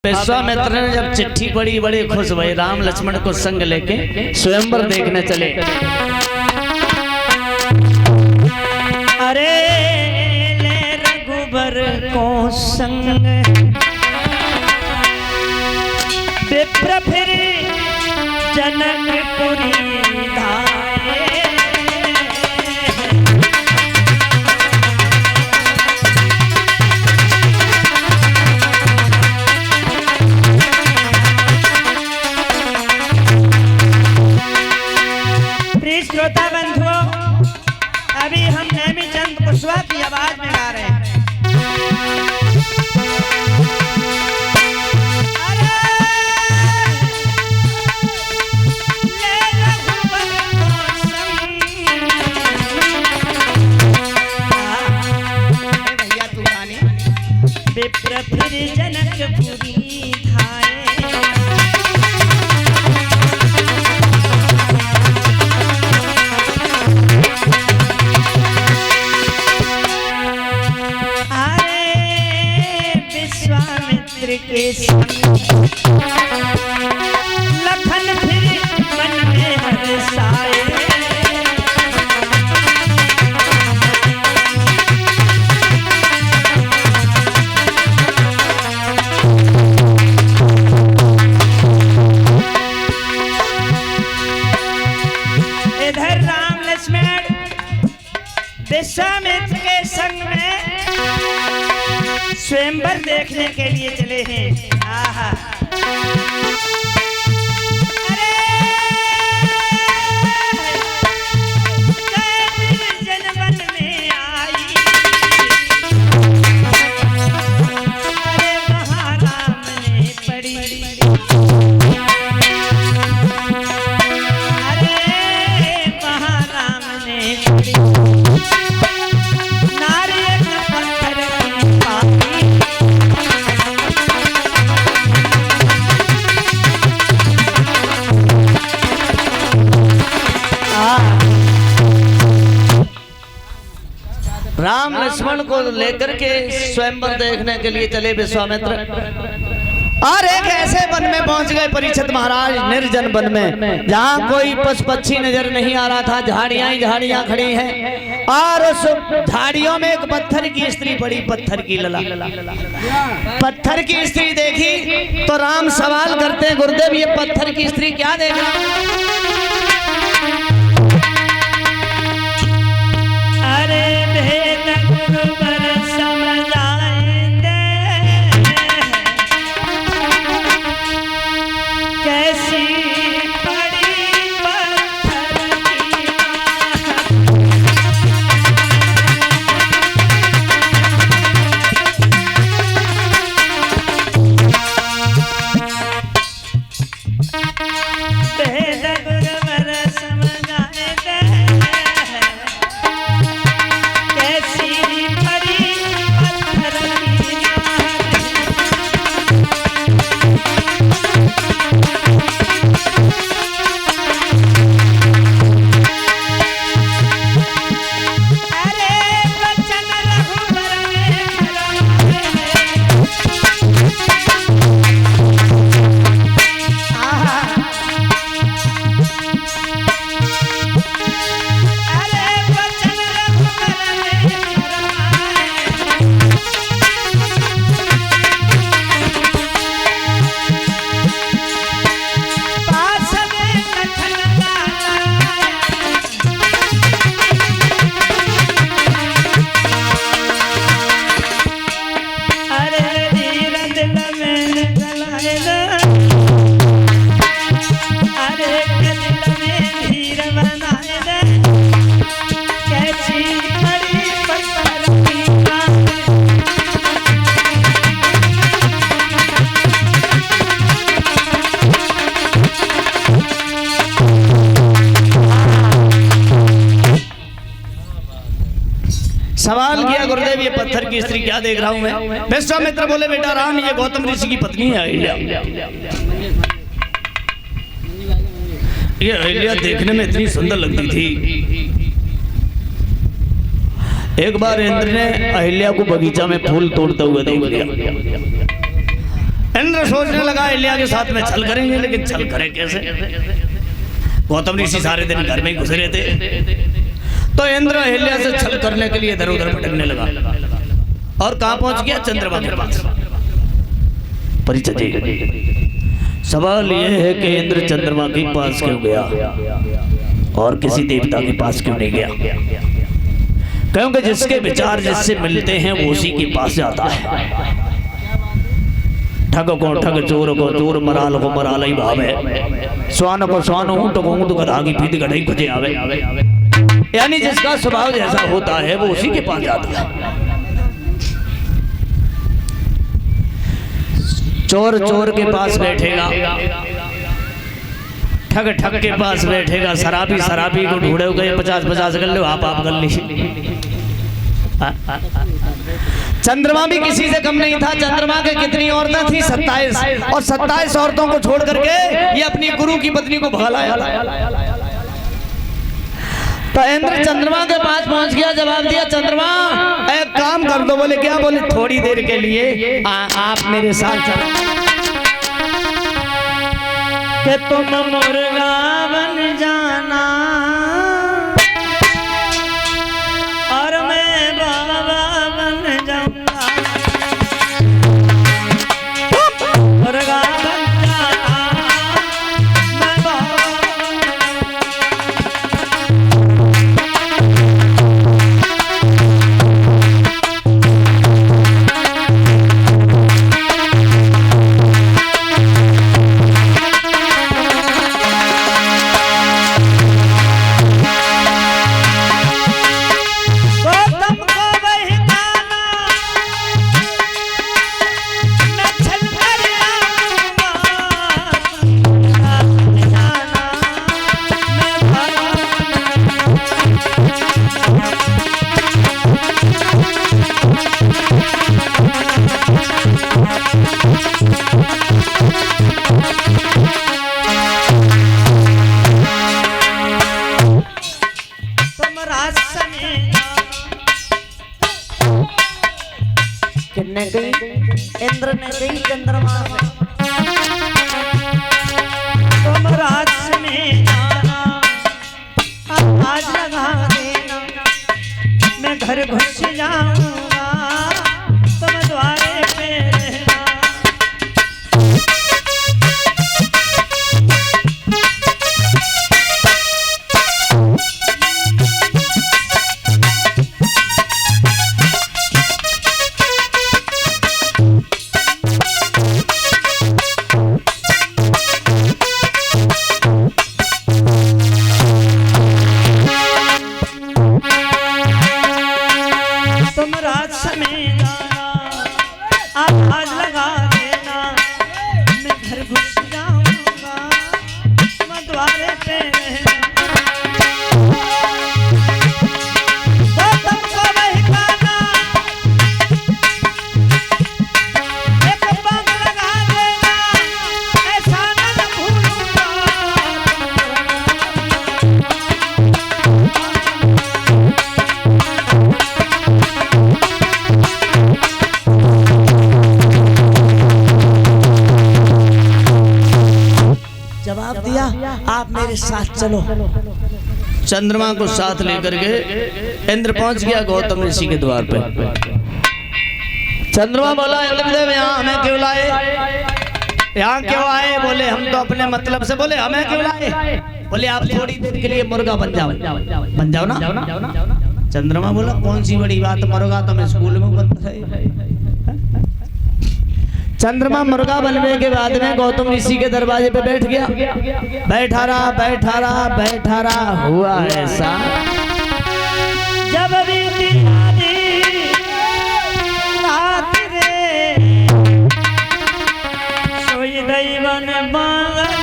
विश्वामित्र ने जब चिट्ठी पढ़ी बड़े खुश हुए, राम लक्ष्मण को संग लेके स्वयंवर देखने चले। अरे ले रघुबर को संग विप्र फिर जनकपुरी धाये। प्रिय श्रोता बंधुओं, अभी हम नेमीचंद कुशवाहा की आवाज में गा रहे हैं। विप्र फिर जनकपुरी धाये। विश्वामित्र के संग लखन फिर मन में हर्षाए। इधर राम लक्ष्मण विश्वामित्र के संग में स्वयंवर देखने के लिए चले हैं। आहा जनवन में आई। अरे महाराम ने पड़ी। अरे महाराम ने पड़ी। राम लक्ष्मण को लेकर के स्वयंवर देखने के लिए चले विश्वामित्र, और एक ऐसे वन में पहुंच गए परीक्षित महाराज, निर्जन वन में, जहां कोई पशु पक्षी नजर नहीं आ रहा था। झाड़ियां ही झाड़ियां खड़ी हैं, और उस झाड़ियों में एक पत्थर की स्त्री पड़ी, पत्थर की लला। पत्थर की स्त्री देखी तो राम सवाल करते हैं, गुरुदेव ये पत्थर की स्त्री क्या देख रहा है? सवाल किया, गुरुदेव ये पत्थर की स्त्री क्या देख रहा हूं मैं? विश्वामित्र बोले, बेटा राम ये गौतम ऋषि की पत्नी है अहिल्या। ये अहिल्या देखने में इतनी सुंदर लगती थी। एक बार इंद्र ने अहिल्या को बगीचा में फूल तोड़ते हुए देख लिया। इंद्र सोचने लगा इलिया के साथ में छल करेंगे, लेकिन छल करें कैसे? गौतम ऋषि सारे दिन घर में ही घुसे रहते। तो इंद्र अहिल्या से छल करने के लिए इधर उधर भटकने लगा और कहां पहुंच गया? चंद्रमा के पास। परिचय सवाल यह है कि इंद्र चंद्रमा के पास क्यों गया और किसी देवता के पास क्यों नहीं गया? क्योंकि जिसके विचार जिससे मिलते हैं वो उसी के पास जाता है। ठग को ठग, चोर को चोर, मराल को मराल ही भावे, स्वान को स्वान, ऊंट को ऊंट, गधा की पीठ गढ़ई खुजे आवे। यानी जिसका स्वभाव जैसा होता है वो उसी के पास जाता है। चोर चोर के पास बैठेगा, ठग ठग के पास बैठेगा, शराबी शराबी को ढूंढे गए 50-50 कर लो, आप कर ली। चंद्रमा भी किसी से कम नहीं था। चंद्रमा के कितनी औरतें थी? 27, और 27 औरतों को छोड़ करके ये अपनी गुरु की पत्नी को भगा लाया। तो इंद्र चंद्रमा के पास पहुंच गया, जवाब दिया, चंद्रमा एक काम कर दो। बोले क्या? बोले थोड़ी देर के लिए आप मेरे साथ चलो कि तुम मुर्गा बन जाना और मैं बाबा बन जाऊंगा। मुर्गा बन जाना मैं बाबा। इंद्र ने कही चंद्रमा से, तुम राज में जाना, आज लगा देना, मैं घर घुस जाऊंगा, तुम द्वारे पे रहना। जवाब दिया, आप मेरे साथ चलो। चंद्रमा को साथ लेकर के इंद्र पहुंच गया गौतम ऋषि के द्वार पे। चंद्रमा बोला, इंद्रदेव यहाँ हमें क्यों लाए? यहाँ क्यों आए? बोले हम तो अपने मतलब से। बोले हमें क्यों लाए? बोले आप थोड़ी देर के लिए मुर्गा बन जाओ ना। चंद्रमा बोला कौन सी बड़ी बात, मुर्गा तो मैं स्कूल में बनता है। चंद्रमा मुर्गा बनने के बाद में गौतम ऋषि के दरवाजे पे बैठ गया। बैठा रहा हुआ ऐसा, जब बीती रात रे सोई दैवन बांगल।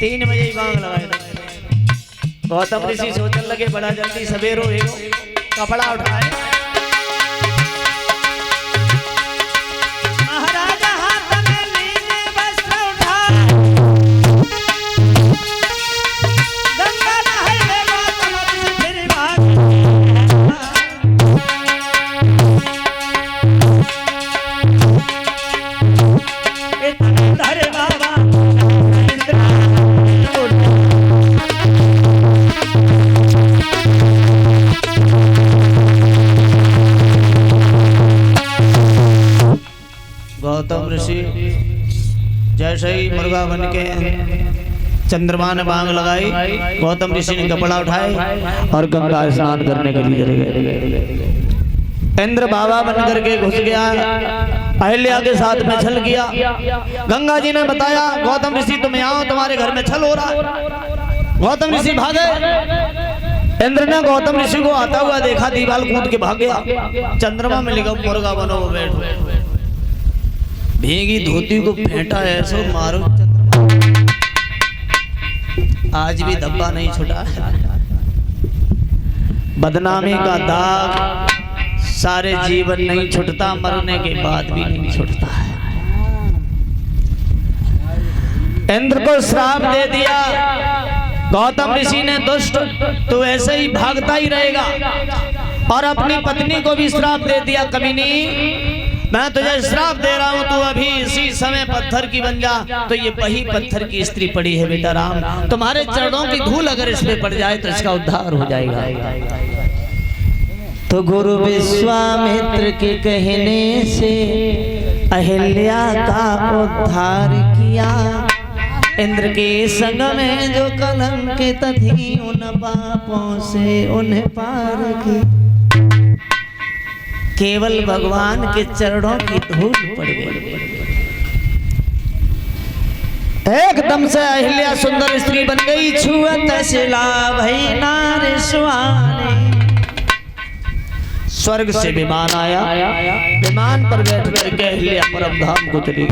3 बजे ही बांग लगाए थे। गौतम ऋषि सोचने लगे बड़ा जल्दी सवेरो एगो कपड़ा उठाए, महाराजा हाथ में नीले वस्त्र उठाए, गंगा नहाए गौतम ऋषि फिर भागे। धरे बाबा गौतम ऋषि जैसे ही मुर्गा बन के चंद्रमा ने बांग लगाई, गौतम ऋषि ने कपड़ा उठाए और गंगा स्नान करने के लिए चले गए। इंद्र बाबा बन करके घुस गया, अहिल्या के साथ में छल किया। गंगा जी ने बताया गौतम ऋषि तुम यहाँ हो, तुम्हारे घर में छल हो रहा। गौतम ऋषि भागे। इंद्र ने गौतम ऋषि को आता हुआ देखा, दीवाल कूद के भाग गया। चंद्रमा में लिखा मुर्गा बनो बैठो, भीगी धोती को फेंटा ऐसो मारो चंद्रमा, आज भी धब्बा नहीं छुटा है। बदनामी का दाग सारे जीवन नहीं छुटता, मरने के बाद भी नहीं छुटता है। इंद्र को श्राप दे दिया, गौतम ऋषि ने दुष्ट तो ऐसे ही भागता ही रहेगा, और अपनी पत्नी को भी श्राप दे दिया, कमीनी मैं तुझे श्राप दे रहा हूँ, तू अभी इसी समय पत्थर की बन जा। तो ये वही पत्थर की स्त्री पड़ी है बेटा राम, तुम्हारे चरणों की धूल अगर इसमें पड़ जाए तो इसका उद्धार हो जाएगा। तो गुरु विश्वामित्र के कहने से अहिल्या का उद्धार किया। इंद्र के संग में जो कलंकित थी, उन पापों से उन्हें पार किया। केवल भगवान के चरणों की धूल पड़ गई। एकदम से अहिल्या सुंदर स्त्री बन गई। छुअत शिला भई नारी सुहानी। स्वर्ग से विमान आया, विमान पर बैठ करके अहिल्या परम धाम को चली।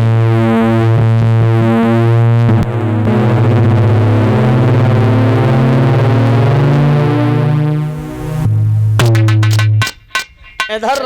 इधर